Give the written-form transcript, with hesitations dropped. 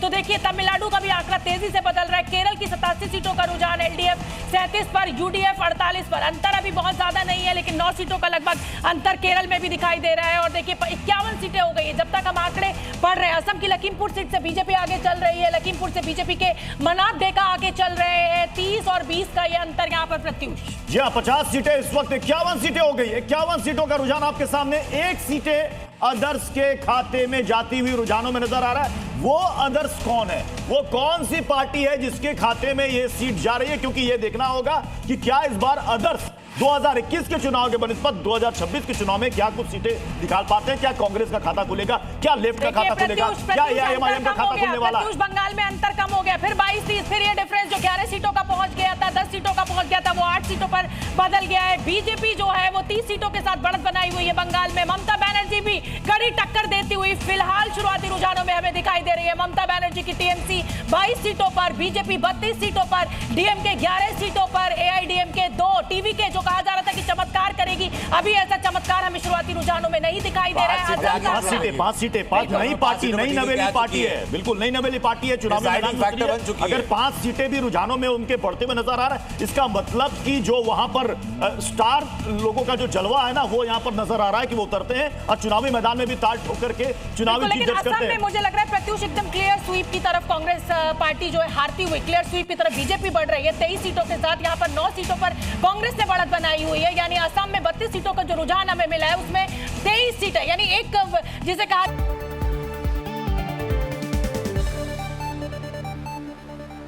तो देखिए तमिलनाडु का भी आंकड़ा तेजी से बदल रहा है। केरल की 87 सीटों का रुझान, एलडीएफ 37 पर, यूडीएफ 48 पर। अंतर अभी बहुत ज्यादा नहीं है, लेकिन 9 सीटों का लगभग अंतर केरल में भी दिखाई दे रहा है। और देखिए 51 सीटें हो गई है जब तक हम आंकड़े पढ़ रहे हैं। असम की लखीमपुर सीट से बीजेपी आगे चल रही है, लखीमपुर से बीजेपी के मनाप डेका आगे चल रहे हैं। 30 और 20 का ये अंतर यहाँ पर प्रत्युष। जी हाँ, 50 सीटें इस वक्त 51 सीटें हो गई। 51 सीटों का रुझान आपके सामने। एक सीटें अदर्स के खाते में जाती हुई रुझानों में नजर आ रहा है। वो अदर्स कौन है, वो कौन सी पार्टी है जिसके खाते में ये सीट जा रही है, क्योंकि ये देखना होगा कि क्या इस बार अदर्स 2021 के चुनाव के बनिस्बत 2026 के चुनाव में क्या कुछ सीटें निकाल पाते हैं। क्या कांग्रेस का खाता खुलेगा, क्या लेफ्ट का खाता खुलेगा, क्या एआईएमआईएम का खाता खुलने वाला है। बंगाल में अंतर कम हो गया, फिर 22-30, फिर ये डिफरेंस जो 11 सीटों का पहुंच गया था, 10 सीटों का पहुंच गया था, वो 8 सीटों पर बदल गया है। बीजेपी जो है वो 30 सीटों के साथ बढ़त बनाई हुई है बंगाल में। ममता बनर्जी भी कड़ी टक्कर देती हुई फिलहाल शुरुआती रुझानों में हमें दिखाई दे रही है। ममता बनर्जी की टीएमसी 22 सीटों पर, बीजेपी 32 सीटों पर, डीएमके 11 सीटों पर, एआईडीएमके 2, टीवीके जो कहा जा रहा था कि चमत्कार करेगी, अभी ऐसा चमत्कार हमें शुरुआती रुझानों में नहीं दिखाई दे रहा है। 5 नई पार्टी, नई नवेली पार्टी है, बिल्कुल नई नवेली पार्टी है। चुनाव में अगर 5 सीटें भी रुझानों में उनके बढ़ते हुए नजर आ रहा है, इसका मतलब कि जो वहां पर स्टार लोगों का जो जलवा है ना, वो यहां पर नजर आ रहा है कि वो उतरते हैं और चुनावी मैदान में भी ताल ठोकर के चुनावी जीत दर्ज करते हैं। मुझे लग रहा है प्रत्युष एकदम क्लियर स्वीप की तरफ कांग्रेस पार्टी जो है हारती हुई, क्लियर स्वीप की तरफ बीजेपी बढ़ रही है 23 सीटों के साथ। यहाँ पर 9 सीटों पर कांग्रेस ने बढ़त बनाई हुई है, यानी असम में 32 सीटों का जो रुझान हमें मिला है उसमें 23 सीटें, यानी एक जिसे कहा